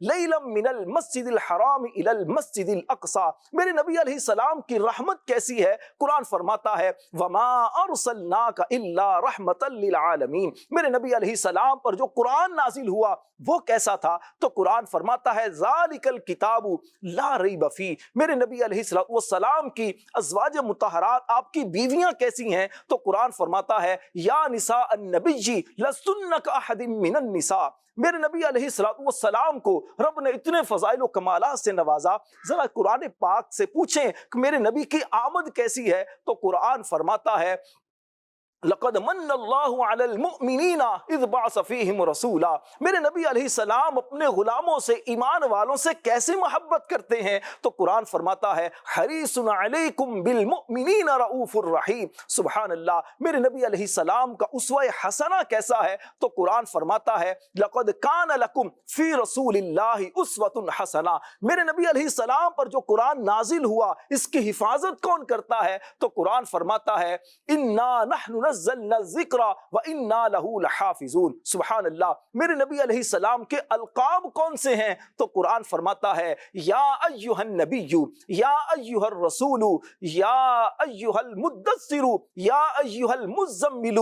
لیلا من المسجد الحرام الی المسجد الاقصی۔ میرے نبی علیہ السلام کی رحمت کیسی ہے، قرآن فرماتا ہے وما ارسلناک الا رحمتا للعالمین۔ میرے نبی علیہ السلام پر جو قرآن نازل ہوا وہ کیسا تھا تو قرآن فرماتا ہے ذالک الکتاب لا ریب فیہ۔ میرے نبی علیہ السلام کی ازواج مطہرات، آپ کی بیویاں کیسی ہیں تو قرآن فرماتا ہے یا نساء النبی لستن کاحد من النساء۔ میرے نبی علیہ السلام کو رب نے اتنے فضائل و کمالات سے نوازا، ذرا قرآن پاک سے پوچھیں کہ میرے نبی کی آمد کیسی ہے تو قرآن فرماتا ہے لقد من اللہ علی المؤمنین اذ بعث فیہم رسولا، میرے نبی علیہ السلام اپنے غلاموں سے، ایمان والوں سے کیسے محبت کرتے ہیں؟ تو قرآن فرماتا ہے حریص علیکم بالمؤمنین رؤوف الرحیم۔ سبحان اللہ، میرے نبی علیہ السلام کا اسوہ حسنہ کیسا ہے؟ تو قرآن فرماتا ہے لقد کان لکم فی رسول اللہ اسوۃ حسنہ۔ میرے نبی علیہ السلام پر جو قرآن نازل ہوا اس کی حفاظت کون کرتا ہے؟ تو قرآن فرماتا ہے انا نحن نزلنا الذکر وانا لہ لحافظون۔ سبحان اللہ، میرے نبی علیہ السلام کے القاب کون سے ہیں؟ تو قرآن فرماتا ہے یا ایھا النبی، یا ایھا الرسول، یا ایھا المدثر، یا ایھا المزمل،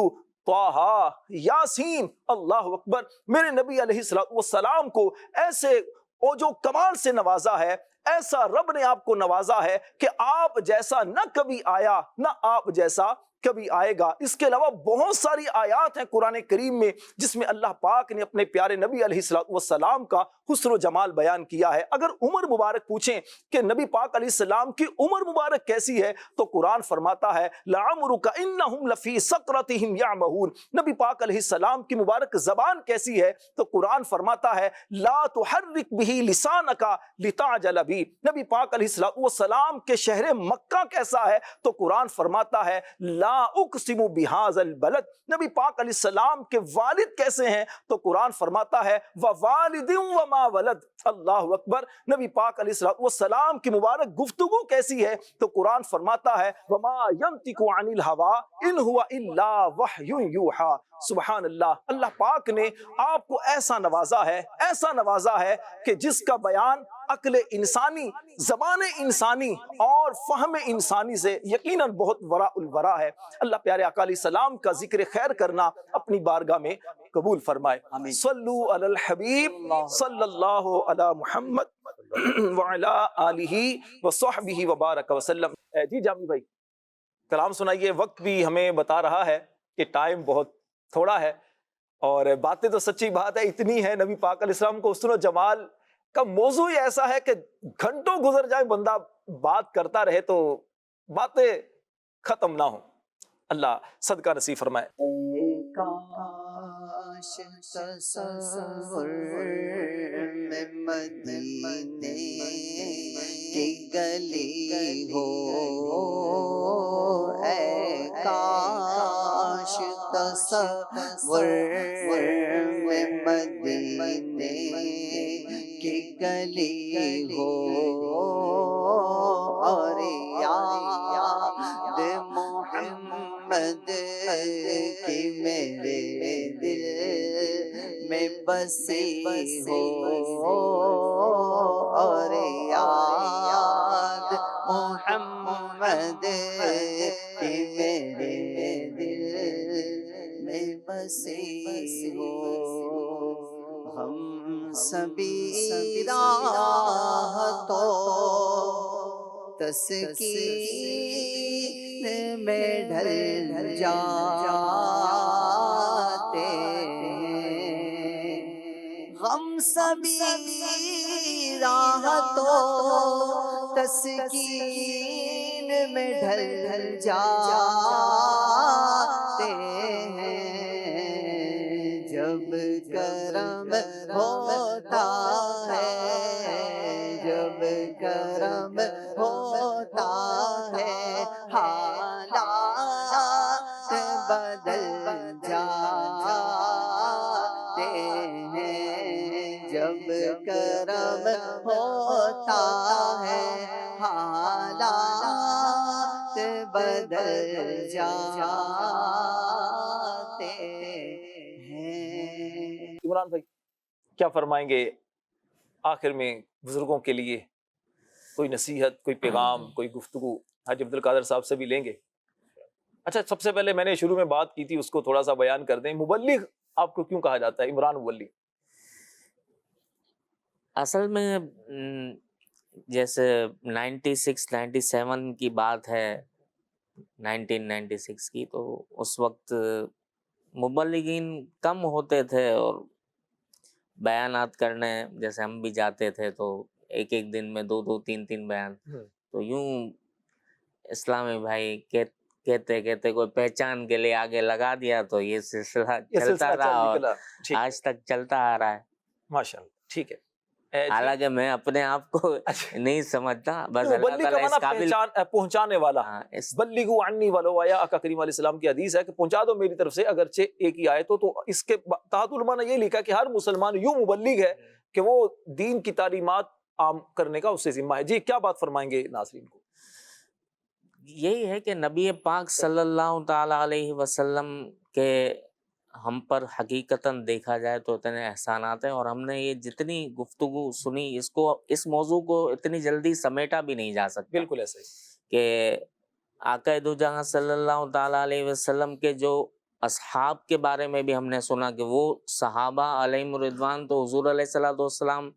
طٰہٰ، یاسین۔ اللہ اکبر، میرے نبی علیہ السلام کو ایسے وہ جو کمال سے نوازا ہے، ایسا رب نے آپ کو نوازا ہے کہ آپ جیسا نہ کبھی آیا نہ آپ جیسا کبھی آئے گا۔ اس کے علاوہ بہت ساری آیات ہیں قرآن کریم میں جس میں اللہ پاک نے اپنے پیارے نبی علیہ السلام کا حسن و جمال بیان کیا ہے۔ اگر عمر مبارک پوچھیں کہ نبی پاک علیہ السلام کی عمر مبارک کیسی ہے تو قرآن فرماتا ہے لَعَمْرُكَ إِنَّهُمْ لَفِي سَقْرَتِهِمْ يَعْمَهُونَ۔ نبی پاک علیہ السلام کی مبارک زبان کیسی ہے تو قرآن فرماتا ہے لَا تُحَرِّكْ بِهِ لِسَانَكَ لِتَعْجَلَ بِهِ۔ نبی پاک علیہ السلام کے شہر مکہ کیسا ہے تو قرآن فرماتا ہے لا اقسم بهذا البلد۔ نبی پاک علیہ السلام کے والد کیسے ہیں تو قرآن فرماتا ہے ووالد وما ولد۔ اللہ اکبر، نبی پاک علیہ السلام کی مبارک گفتگو کیسی ہے تو قرآن فرماتا ہے وما ينطق عن الهوى ان هو الا وحی یوحى۔ سبحان اللہ، اللہ پاک نے آپ کو ایسا نوازا ہے، ایسا نوازا ہے کہ جس کا بیان عقل انسانی، زبان انسانی اور فہم انسانی سے یقیناً بہت ورا الورا ہے۔ اللہ پیارے آقا علیہ السلام کا ذکر خیر کرنا اپنی بارگاہ میں قبول فرمائے۔ صلو علی الحبیب صلی اللہ علی محمد وعلی آلہ وصحبہ وبارک وسلم۔ جی جامی بھائی کلام سنائیے، وقت بھی ہمیں بتا رہا ہے کہ ٹائم بہت تھوڑا ہے اور باتیں تو سچی بات ہے اتنی ہے، نبی پاک علیہ السلام کو حسن و جمال کا موضوع ہی ایسا ہے کہ گھنٹوں گزر جائیں بندہ بات کرتا رہے تو باتیں ختم نہ ہوں۔ اللہ صدقہ نصیب فرمائے۔ کاش تصور میں مدینے کی گلی ہو، اے کاش تصور میں مدینے کی گلی ہو، اور یاد محمد کی میرے دل میں بسی ہو، اور یاد محمد کی میرے دل میں بسی ہو۔ ہم سبھی راہ تو تسکین میں ڈھل جاتے ہیں، ہم سبھی راہ تو تسکین میں ڈھل جاتے ہیں، جب کرم ہوتا ہے، جب کرم ہوتا ہے حالات بدل جاتے ہیں، جب کرم ہوتا ہے حالات بدل جاتے ہیں۔ عمران بھائی کیا فرمائیں گے آخر میں بزرگوں کے لیے؟ کوئی نصیحت، کوئی پیغام، کوئی گفتگو حاجی عبد القادر صاحب سے بھی لیں گے۔ اچھا، سب سے پہلے میں نے شروع میں بات کی تھی اس کو تھوڑا سا بیان کر دیں، مبلغ آپ کو کیوں کہا جاتا ہے؟ عمران مبلغ اصل میں جیسے 96 97 کی بات ہے، 1996 کی، تو اس وقت مبلغین کم ہوتے تھے اور بیانات کرنے جیسے ہم بھی جاتے تھے تو ایک دن میں 2 3 بیان، تو یوں اسلامی بھائی کہتے کہتے کوئی پہچان کے لیے آگے لگا دیا تو یہ سلسلہ یہ چلتا سلسلہ رہا چل اور نکلا. ٹھیک ہے. آج تک چلتا آ رہا ہے. ماشاء اللہ. ٹھیک ہے. جی. حالانکہ میں اپنے آپ کو اچھا. نہیں سمجھتا، بس اللہ مبلغ کا تعالیٰ اس معنی قابل. پہنچانے والا. ہاں، اس بلغوا عنی ولو آیا. آقا کریم علیہ السلام کی حدیث ہے کہ پہنچا دو میری طرف سے اگرچہ ایک ہی آیت ہو. تو اس کے تحت علماء نے یہ لکھا کہ ہر مسلمان یوں مبلغ ہے کہ وہ دین کی تعلیمات عام کرنے کا اس سے ذمہ ہے. جی کیا بات فرمائیں گے ناظرین کو؟ یہی ہے کہ نبی پاک صلی اللہ تعالی علیہ وسلم کے ہم پر حقیقتاً دیکھا جائے تو اتنے احسانات ہیں، اور ہم نے یہ جتنی گفتگو سنی اس موضوع کو اتنی جلدی سمیٹا بھی نہیں جا سکتا. بالکل ایسا ہی کہ آقا دو جہاں صلی اللہ تعالی علیہ وسلم کے جو اصحاب کے بارے میں بھی ہم نے سنا کہ وہ صحابہ علیہم رضوان تو حضور علیہ الصلوۃ والسلام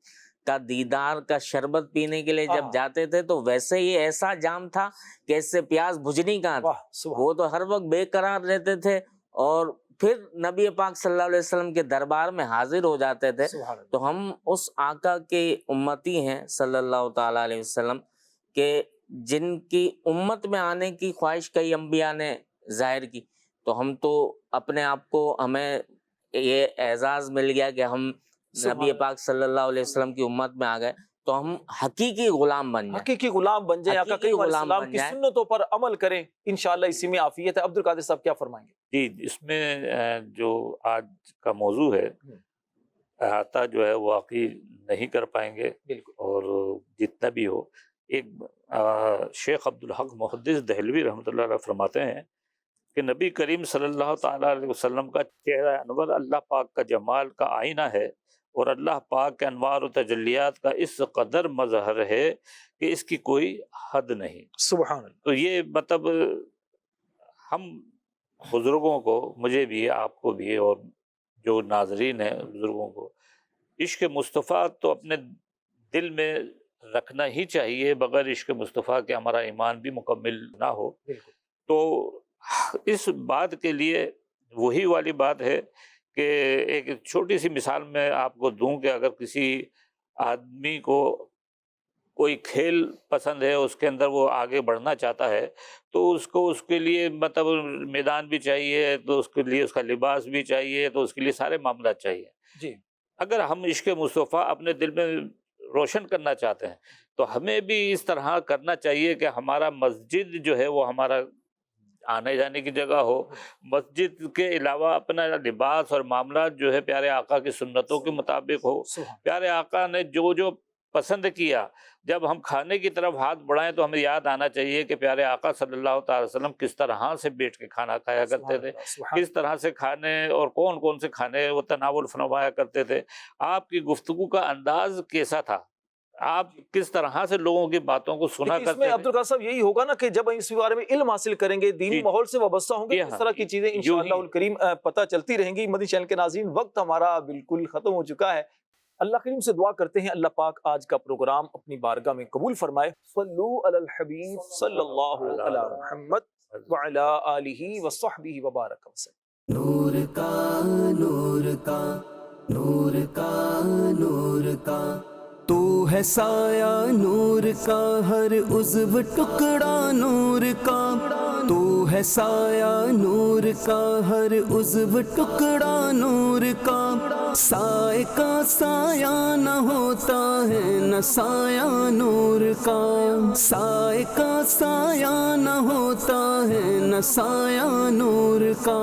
کا دیدار کا شربت پینے کے لیے جب جاتے تھے تو ویسے ہی ایسا جام تھا کہ اس سے پیاس بجھنی کہاں تھی. وہ تو ہر وقت بے قرار رہتے تھے اور پھر نبی پاک صلی اللہ علیہ وسلم کے دربار میں حاضر ہو جاتے تھے. تو ہم اس آقا کے امتی ہیں صلی اللہ تعالی علیہ وسلم کہ جن کی امت میں آنے کی خواہش کئی انبیاء نے ظاہر کی. تو ہم تو اپنے آپ کو، ہمیں یہ اعزاز مل گیا کہ ہم نبی پاک صلی اللہ علیہ وسلم کی امت میں آ گئے تو ہم حقیقی غلام بن جائیں. حقیقی غلام بن جائیں. آقا کریم علیہ السلام کی سنتوں پر عمل کریں. انشاءاللہ اسی میں عافیت ہے. عبد القادر صاحب کیا فرمائیں گے؟ جی، اس میں جو آج کا موضوع ہے احاطہ جو ہے واقعی نہیں کر پائیں گے. بالکل. اور جتنا بھی ہو، ایک شیخ عبدالحق محدث دہلوی رحمۃ اللہ علیہ فرماتے ہیں کہ نبی کریم صلی اللہ تعالیٰ علیہ وسلم کا چہرہ انور اللہ پاک کا جمال کا آئینہ ہے، اور اللہ پاک کے انوار و تجلیات کا اس قدر مظہر ہے کہ اس کی کوئی حد نہیں. سبحان اللہ. تو یہ مطلب ہم بزرگوں کو، مجھے بھی، آپ کو بھی، اور جو ناظرین ہیں بزرگوں کو، عشق مصطفیٰ تو اپنے دل میں رکھنا ہی چاہیے. بغیر عشق مصطفیٰ کے ہمارا ایمان بھی مکمل نہ ہو. تو اس بات کے لیے وہی والی بات ہے کہ ایک چھوٹی سی مثال میں آپ کو دوں کہ اگر کسی آدمی کو کوئی کھیل پسند ہے، اس کے اندر وہ آگے بڑھنا چاہتا ہے، تو اس کے لیے مطلب میدان بھی چاہیے، تو اس کے لیے اس کا لباس بھی چاہیے، تو اس کے لیے سارے معاملات چاہیے. جی. اگر ہم عشق مصطفیٰ اپنے دل میں روشن کرنا چاہتے ہیں تو ہمیں بھی اس طرح کرنا چاہیے کہ ہمارا مسجد جو ہے وہ ہمارا آنے جانے کی جگہ ہو. مسجد کے علاوہ اپنا لباس اور معاملات جو ہے پیارے آقا کی سنتوں کے مطابق ہو. پیارے آقا نے جو پسند کیا، جب ہم کھانے کی طرف ہاتھ بڑھائیں تو ہمیں یاد آنا چاہیے کہ پیارے آقا صلی اللہ تعالی وسلم کس طرح سے بیٹھ کے کھانا کھایا کرتے تھے، کس طرح سے کھانے اور کون کون سے کھانے وہ تناول فرمایا کرتے تھے. آپ کی گفتگو کا انداز کیسا تھا، آپ کس طرح سے لوگوں کی باتوں کو سنا کرتے تھے. عبد القادر صاحب یہی ہوگا نا کہ جب اس بارے میں علم حاصل کریں گے، دینی ماحول سے وابستہ ہوں گے، اس طرح کی چیزیں انشاءاللہ الکریم پتہ چلتی رہیں گی. مدنی چینل کے ناظرین، وقت ہمارا بالکل ختم ہو چکا ہے. اللہ کریم سے دعا کرتے ہیں اللہ پاک آج کا پروگرام اپنی بارگاہ میں قبول فرمائے. صلو علی الحبیب صلی اللہ علی محمد وعلی آلہ وصحبہ وبارک وسلم. نور کا نور کا نور کا نور کا تو ہے سایہ نور کا، ہر عضو ٹکڑا نور کا. تو ہے سایہ نور کا، ہر عضو ٹکڑا نور کا. سائے کا سایہ نہ ہوتا ہے نہ سایہ نور کا. سائے کا سایہ نہ ہوتا ہے نہ سایہ نور کا.